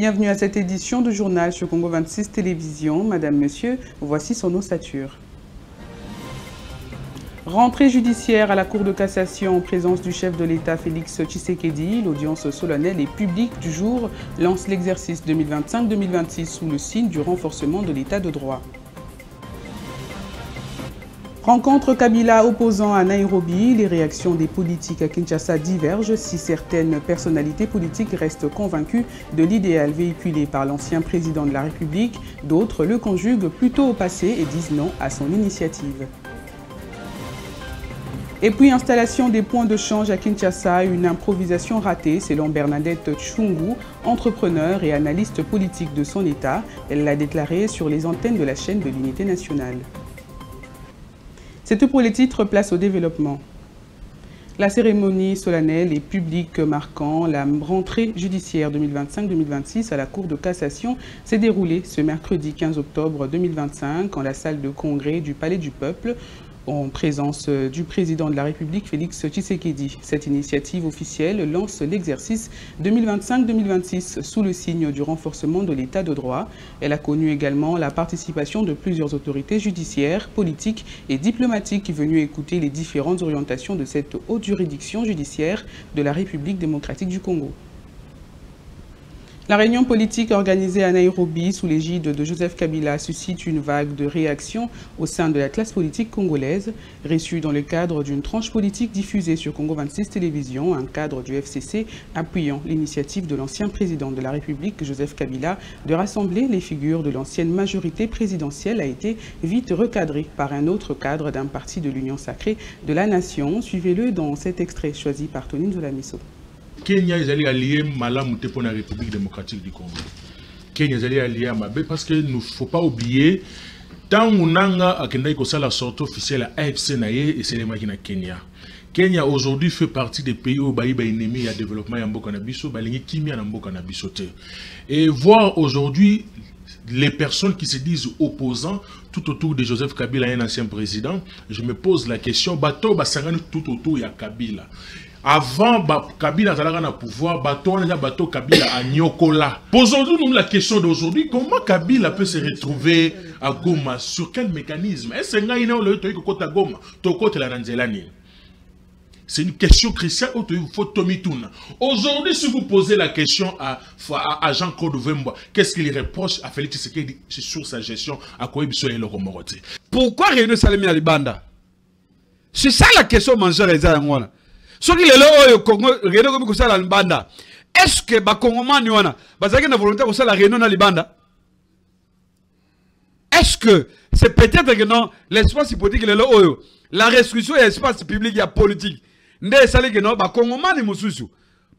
Bienvenue à cette édition du journal sur Congo 26 Télévision. Madame, Monsieur, voici son ossature. Rentrée judiciaire à la Cour de cassation en présence du chef de l'État Félix Tshisekedi. L'audience solennelle et publique du jour lance l'exercice 2025-2026 sous le signe du renforcement de l'État de droit. Rencontre Kabila opposant à Nairobi. Les réactions des politiques à Kinshasa divergent si certaines personnalités politiques restent convaincues de l'idéal véhiculé par l'ancien président de la République. D'autres le conjuguent plutôt au passé et disent non à son initiative. Et puis, installation des points de change à Kinshasa, une improvisation ratée selon Bernadette Tchungu, entrepreneur et analyste politique de son État. Elle l'a déclaré sur les antennes de la chaîne de l'Unité nationale. C'est tout pour les titres, place au développement. La cérémonie solennelle et publique marquant la rentrée judiciaire 2025-2026 à la Cour de cassation s'est déroulée ce mercredi 15 octobre 2025 en la salle de congrès du Palais du Peuple, en présence du président de la République, Félix Tshisekedi. Cette initiative officielle lance l'exercice 2025-2026 sous le signe du renforcement de l'État de droit. Elle a connu également la participation de plusieurs autorités judiciaires, politiques et diplomatiques venues écouter les différentes orientations de cette haute juridiction judiciaire de la République démocratique du Congo. La réunion politique organisée à Nairobi sous l'égide de Joseph Kabila suscite une vague de réactions au sein de la classe politique congolaise, reçue dans le cadre d'une tranche politique diffusée sur Congo 26 Télévision, un cadre du FCC appuyant l'initiative de l'ancien président de la République, Joseph Kabila, de rassembler les figures de l'ancienne majorité présidentielle a été vite recadré par un autre cadre d'un parti de l'Union sacrée de la nation. Suivez-le dans cet extrait choisi par Tonine Zolamiso. Kenya est allié malamu pour la République démocratique du Congo. Kenya est allié à Mabé parce qu'il ne faut pas oublier tant on a la sortie officielle à AFC Naye et c'est les machines à Kenya. Kenya aujourd'hui fait partie des pays où il y a ennemi à développement et et voir aujourd'hui les personnes qui se disent opposants tout autour de Joseph Kabila, un ancien président, je me pose la question, bateau basangani tout autour il y a Kabila. Avant Kabila a pouvoir, bateau Kabila à Nyokola. Posons-nous la question d'aujourd'hui, comment Kabila peut se retrouver à Goma? Sur quel mécanisme? Est-ce que Goma? C'est une question cruciale où il faut Tomituna. Aujourd'hui, si vous posez la question à Jean-Claude Vemba, qu'est-ce qu'il reproche à Félix Tshisekedi sur sa gestion à Koïbiso et le Romoroté? Pourquoi Réunion Salemi à Libanda? C'est ça la question majeure des Angwana. Ce qui est là au Congo, Réunion comme ça la Libanda. Est-ce que les Congolais ont volonté de la Réunion à Libanda? Est-ce que c'est peut-être que non, l'espace politique est là où la restriction de l'espace public et politique? Ndé sali que non, les Congolais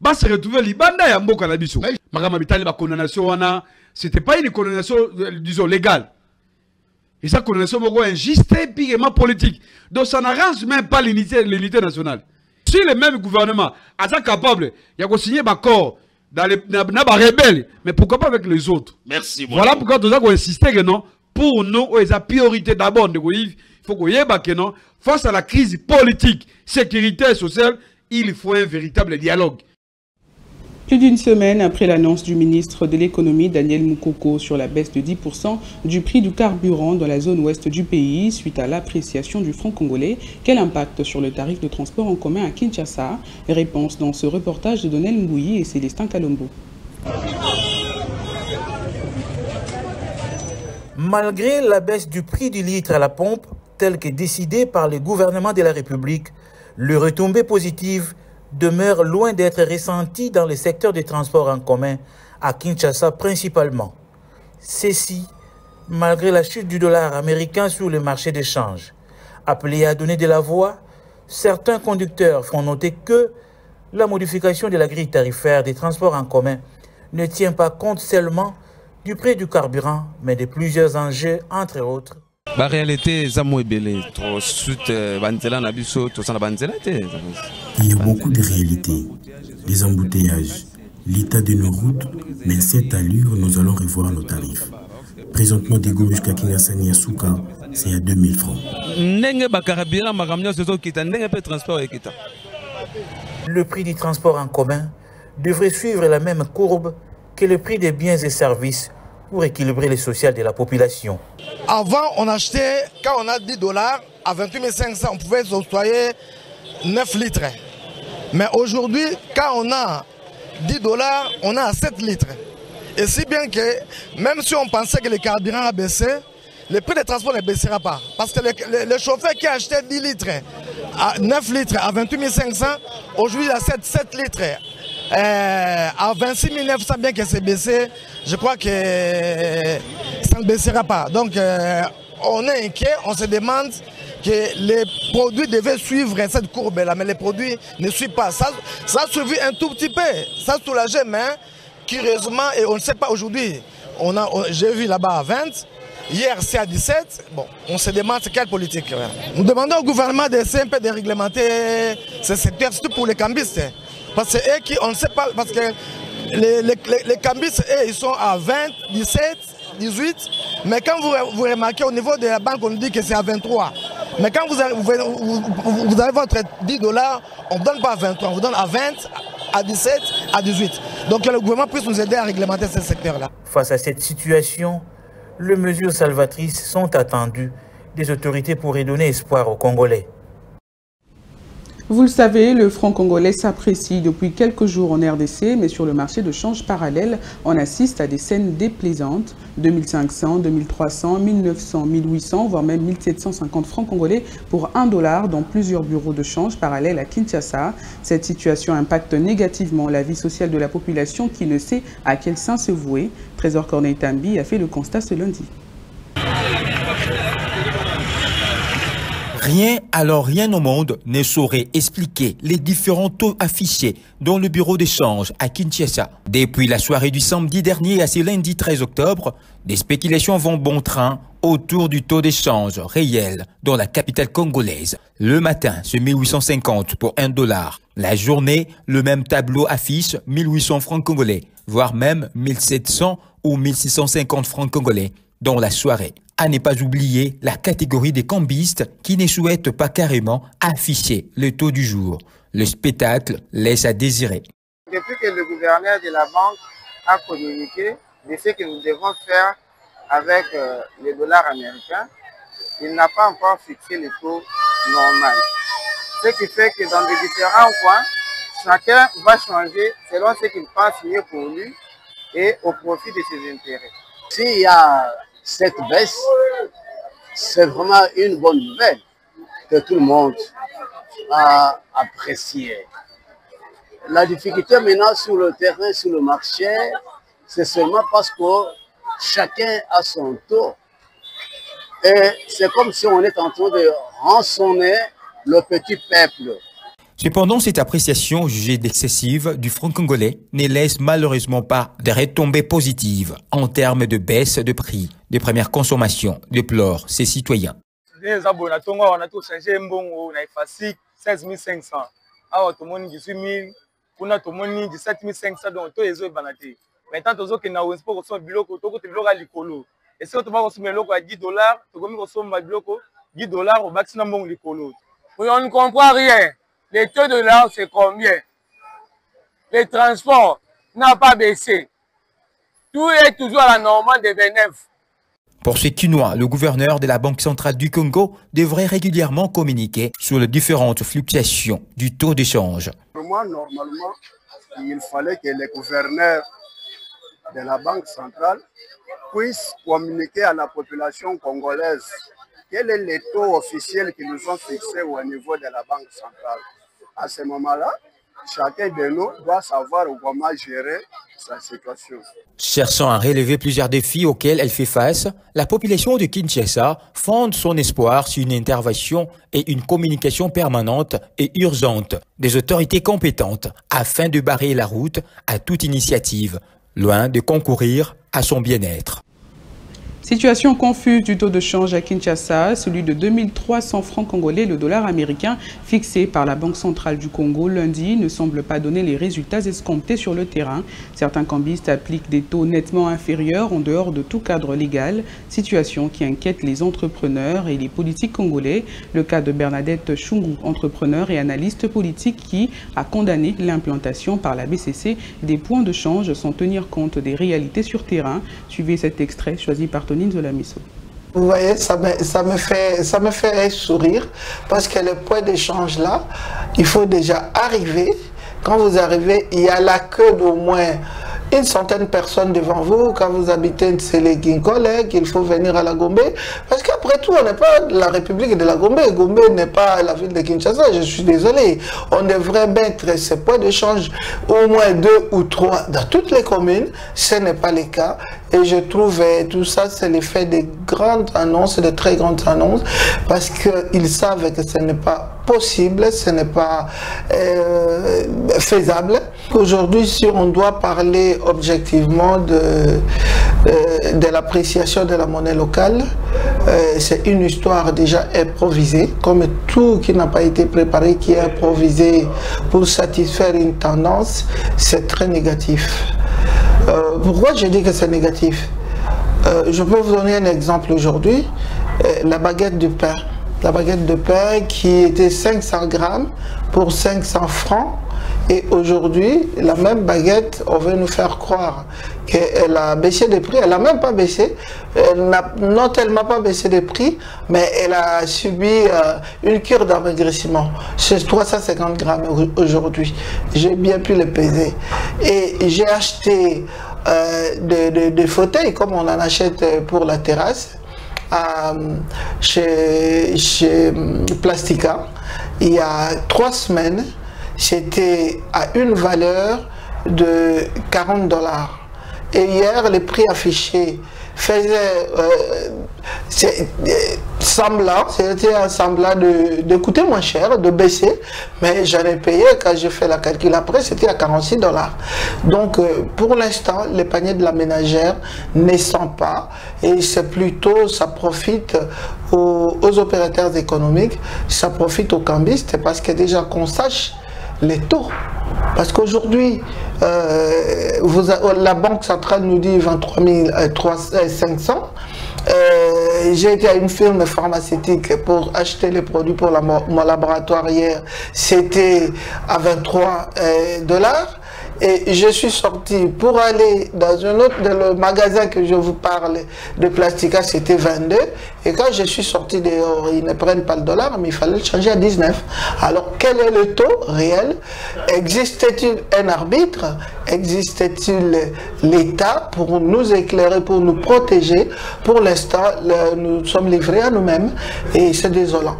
va se retrouver Libanda et Mboka na biso. Magama bitali ba condamnation wana, c'était pas une condamnation disons légale. Et ça condamnation moko injuste et purement politique. Donc ça n'arrange même pas l'unité nationale. Si le même gouvernement est capable de signer un accord dans les rebelles, mais pourquoi pas avec les autres? Merci. Voilà pourquoi nous avons insisté que non, pour nous, la priorité d'abord, il faut que non, face à la crise politique, sécuritaire et sociale, il faut un véritable dialogue. Plus d'une semaine après l'annonce du ministre de l'économie Daniel Moukoko sur la baisse de 10% du prix du carburant dans la zone ouest du pays suite à l'appréciation du franc congolais, quel impact sur le tarif de transport en commun à Kinshasa? Réponse dans ce reportage de Donel Mbouyi et Célestin Kalombo. Malgré la baisse du prix du litre à la pompe, telle que décidée par le gouvernement de la République, le retombée positive demeure loin d'être ressentie dans le secteur des transports en commun, à Kinshasa principalement. Ceci, malgré la chute du dollar américain sur le marché d'échange. Appelés à donner de la voix, certains conducteurs font noter que la modification de la grille tarifaire des transports en commun ne tient pas compte seulement du prix du carburant, mais de plusieurs enjeux, entre autres. La réalité, il y a beaucoup de réalités, des embouteillages, l'état de nos routes, mais à cette allure, nous allons revoir nos tarifs. Présentement, des goûts jusqu'à Kingasani à Souka, c'est à 2000 francs. Le prix du transport en commun devrait suivre la même courbe que le prix des biens et services pour équilibrer le social de la population. Avant, on achetait, quand on a $10, à 28 500, on pouvait s'octroyer 9 litres. Mais aujourd'hui, quand on a $10, on a 7 litres. Et si bien que, même si on pensait que le carburant a baissé, le prix des transports ne baissera pas. Parce que le chauffeur qui achetait 10 litres, à 9 litres à 28 500, aujourd'hui il a 7 litres. À 26 900, bien que c'est baissé, je crois que ça ne baissera pas. Donc on est inquiet, on se demande que les produits devaient suivre cette courbe-là, mais les produits ne suivent pas. Ça a suivi un tout petit peu, ça soulageait, mais curieusement, et on ne sait pas aujourd'hui, j'ai vu là-bas à 20, hier c'est à 17, bon, on se demande c'est quelle politique. Nous demandons au gouvernement d'essayer un peu de réglementer ce secteur, surtout pour les cambistes. Parce que on ne sait pas, parce que les cambistes, ils sont à 20, 17, 18, mais quand vous remarquez au niveau de la banque, on dit que c'est à 23. Mais quand vous avez votre $10, on ne donne pas à 23, on vous donne à 20, à 17, à 18. Donc que le gouvernement puisse nous aider à réglementer ce secteur-là. Face à cette situation, les mesures salvatrices sont attendues des autorités pour redonner espoir aux Congolais. Vous le savez, le franc congolais s'apprécie depuis quelques jours en RDC, mais sur le marché de change parallèle, on assiste à des scènes déplaisantes. 2500, 2300, 1900, 1800, voire même 1750 francs congolais pour $1 dans plusieurs bureaux de change parallèles à Kinshasa. Cette situation impacte négativement la vie sociale de la population qui ne sait à quel sein se vouer. Trésor Corneille Tambi a fait le constat ce lundi. Rien au monde ne saurait expliquer les différents taux affichés dans le bureau d'échange à Kinshasa. Depuis la soirée du samedi dernier à ce lundi 13 octobre, des spéculations vont bon train autour du taux d'échange réel dans la capitale congolaise. Le matin, c'est 1850 pour $1. La journée, le même tableau affiche 1800 francs congolais, voire même 1700 ou 1650 francs congolais dans la soirée. À ne pas oublier la catégorie des cambistes qui ne souhaitent pas carrément afficher le taux du jour. Le spectacle laisse à désirer. Depuis que le gouverneur de la banque a communiqué de ce que nous devons faire avec les dollars américains, il n'a pas encore fixé le taux normal. Ce qui fait que dans les différents coins, chacun va changer selon ce qu'il pense mieux pour lui et au profit de ses intérêts. S'il y a cette baisse, c'est vraiment une bonne nouvelle que tout le monde a apprécié. La difficulté maintenant sur le terrain, sur le marché, c'est seulement parce que chacun a son taux. Et c'est comme si on est en train de rançonner le petit peuple. Cependant, cette appréciation jugée excessive du franc congolais ne laisse malheureusement pas de retombées positives en termes de baisse de prix de première consommation, déplorent ces citoyens. Les abonnés on a tout changé, on a effacé 16 500. Alors, tout le monde 18 000, on a tout le monde 17 500, donc tout les autres banatés. Maintenant, tout le monde qui n'a pas reçu un billet, tout le monde a l'écolo. Et si on a reçu un billet à $10, tout le monde a reçu un billet $10 au maximum l'écolo. On ne comprend rien. Les taux de l'or, c'est combien? Les transports n'ont pas baissé. Tout est toujours à la normale de 29. Pour ce Quinois, le gouverneur de la Banque centrale du Congo devrait régulièrement communiquer sur les différentes fluctuations du taux d'échange. Pour moi, normalement, il fallait que les gouverneurs de la Banque centrale puissent communiquer à la population congolaise quel est le taux officiel qu'ils nous ont fixé au niveau de la Banque centrale. À ce moment-là, chacun de nous doit savoir comment gérer sa situation. Cherchant à relever plusieurs défis auxquels elle fait face, la population de Kinshasa fonde son espoir sur une intervention et une communication permanente et urgente des autorités compétentes afin de barrer la route à toute initiative, loin de concourir à son bien-être. Situation confuse du taux de change à Kinshasa, celui de 2300 francs congolais, le dollar américain fixé par la Banque centrale du Congo lundi ne semble pas donner les résultats escomptés sur le terrain. Certains cambistes appliquent des taux nettement inférieurs en dehors de tout cadre légal, situation qui inquiète les entrepreneurs et les politiques congolais. Le cas de Bernadette Chungu, entrepreneur et analyste politique qui a condamné l'implantation par la BCC des points de change sans tenir compte des réalités sur terrain. Suivez cet extrait choisi par Zolamiso. Vous voyez, ça me fait sourire parce que le point d'échange là, il faut déjà arriver. Quand vous arrivez, il y a la queue d'au moins une centaine de personnes devant vous. Quand vous habitez Ntseleginkolek, il faut venir à la Gombe. Parce qu'après tout, on n'est pas la République de la Gombe. Gombe n'est pas la ville de Kinshasa, je suis désolé. On devrait mettre ces points d'échange au moins 2 ou 3 dans toutes les communes. Ce n'est pas le cas. Et je trouve tout ça, c'est l'effet des grandes annonces, de très grandes annonces, parce qu'ils savent que ce n'est pas possible, ce n'est pas faisable. Aujourd'hui, si on doit parler objectivement de l'appréciation de la monnaie locale, c'est une histoire déjà improvisée, comme tout qui n'a pas été préparé, qui est improvisé pour satisfaire une tendance, c'est très négatif. Pourquoi je dis que c'est négatif? Je peux vous donner un exemple aujourd'hui, la baguette de pain. La baguette de pain qui était 500 grammes pour 500 francs. Et aujourd'hui, la même baguette, on veut nous faire croire qu'elle a baissé de prix. Elle n'a même pas baissé. Elle n'a non tellement pas baissé de prix, mais elle a subi une cure d'amaigrissement. C'est 350 grammes aujourd'hui. J'ai bien pu le peser. Et j'ai acheté des fauteuils, comme on en achète pour la terrasse, chez Plastica. Il y a 3 semaines. C'était à une valeur de 40 $. Et hier, le prix affiché faisait semblant, c'était un semblant de coûter moins cher, de baisser, mais j'en ai payé, quand j'ai fait la calcul après, c'était à 46 $. Donc, pour l'instant, les paniers de la ménagère ne sont pas, et c'est plutôt, ça profite aux opérateurs économiques, ça profite aux cambistes, parce que déjà qu'on sache les taux. Parce qu'aujourd'hui, la Banque centrale nous dit 23 500. J'ai été à une firme pharmaceutique pour acheter les produits pour mon laboratoire hier. C'était à 23 $. Et je suis sorti pour aller dans un autre, dans le magasin que je vous parle de Plastica, c'était 22. Et quand je suis sorti dehors, ils ne prennent pas le dollar, mais il fallait le changer à 19. Alors quel est le taux réel? Existe-t-il un arbitre? Existe-t-il l'État pour nous éclairer, pour nous protéger? Pour l'instant, nous sommes livrés à nous-mêmes et c'est désolant.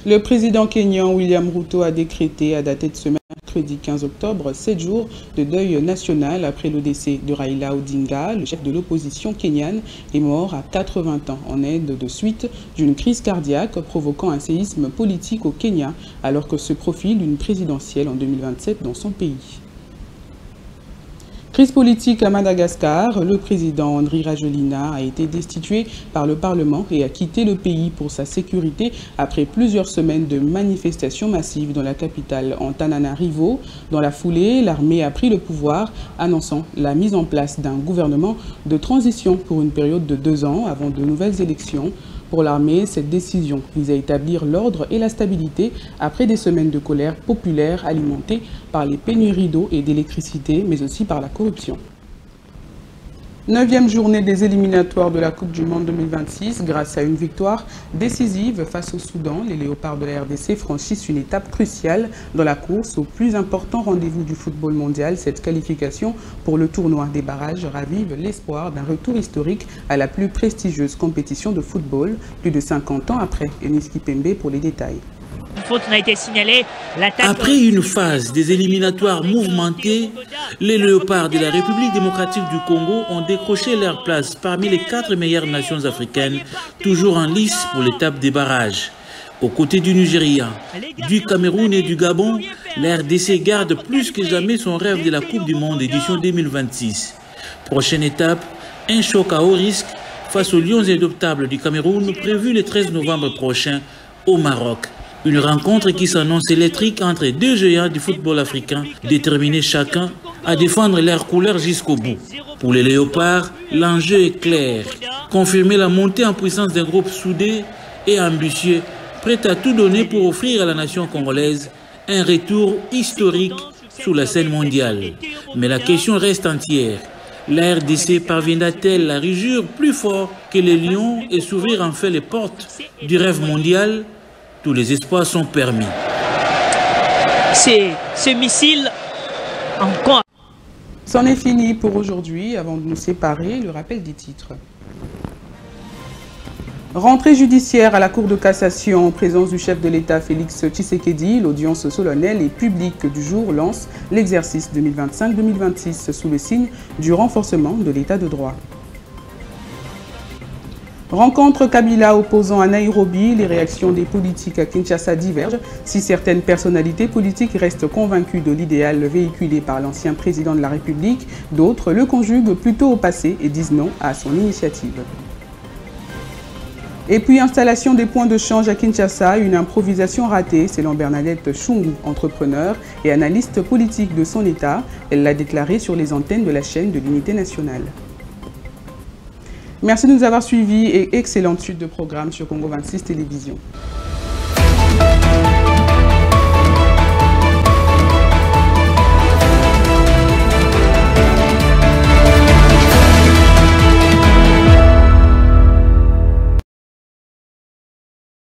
Le président kényan William Ruto a décrété à dater de ce mercredi 15 octobre 7 jours de deuil national après le décès de Raila Odinga. Le chef de l'opposition kenyane est mort à 80 ans en aide de suite d'une crise cardiaque provoquant un séisme politique au Kenya alors que se profile une présidentielle en 2027 dans son pays. Crise politique à Madagascar, le président Andry Rajoelina a été destitué par le Parlement et a quitté le pays pour sa sécurité après plusieurs semaines de manifestations massives dans la capitale Antananarivo. Dans la foulée, l'armée a pris le pouvoir, annonçant la mise en place d'un gouvernement de transition pour une période de 2 ans avant de nouvelles élections. Pour l'armée, cette décision vise à établir l'ordre et la stabilité après des semaines de colère populaire alimentée par les pénuries d'eau et d'électricité, mais aussi par la corruption. 9e journée des éliminatoires de la Coupe du Monde 2026. Grâce à une victoire décisive face au Soudan, les Léopards de la RDC franchissent une étape cruciale dans la course au plus important rendez-vous du football mondial. Cette qualification pour le tournoi des barrages ravive l'espoir d'un retour historique à la plus prestigieuse compétition de football, plus de 50 ans après. Enis Kipembe pour les détails. Une faute n'a été signalée. Après une phase des éliminatoires mouvementées, les Léopards de la République démocratique du Congo ont décroché leur place parmi les 4 meilleures nations africaines, toujours en lice pour l'étape des barrages. Aux côtés du Nigeria, du Cameroun et du Gabon, la RDC garde plus que jamais son rêve de la Coupe du Monde édition 2026. Prochaine étape, un choc à haut risque face aux Lions indomptables du Cameroun prévu le 13 novembre prochain au Maroc. Une rencontre qui s'annonce électrique entre deux géants du football africain, déterminés chacun à défendre leurs couleurs jusqu'au bout. Pour les Léopards, l'enjeu est clair. Confirmer la montée en puissance d'un groupe soudé et ambitieux, prêt à tout donner pour offrir à la nation congolaise un retour historique sur la scène mondiale. Mais la question reste entière. La RDC parviendra-t-elle à rugir plus fort que les Lions et s'ouvrir enfin les portes du rêve mondial? Tous les espoirs sont permis. C'est ce missile encore. C'en est fini pour aujourd'hui. Avant de nous séparer, le rappel des titres. Rentrée judiciaire à la Cour de cassation en présence du chef de l'État Félix Tshisekedi. L'audience solennelle et publique du jour lance l'exercice 2025-2026 sous le signe du renforcement de l'État de droit. Rencontre Kabila opposant à Nairobi, les réactions des politiques à Kinshasa divergent. Si certaines personnalités politiques restent convaincues de l'idéal véhiculé par l'ancien président de la République, d'autres le conjuguent plutôt au passé et disent non à son initiative. Et puis, installation des points de change à Kinshasa, une improvisation ratée, selon Bernadette Chungu, entrepreneur et analyste politique de son État. Elle l'a déclaré sur les antennes de la chaîne de l'Unité nationale. Merci de nous avoir suivis et excellente suite de programmes sur Congo 26 Télévision.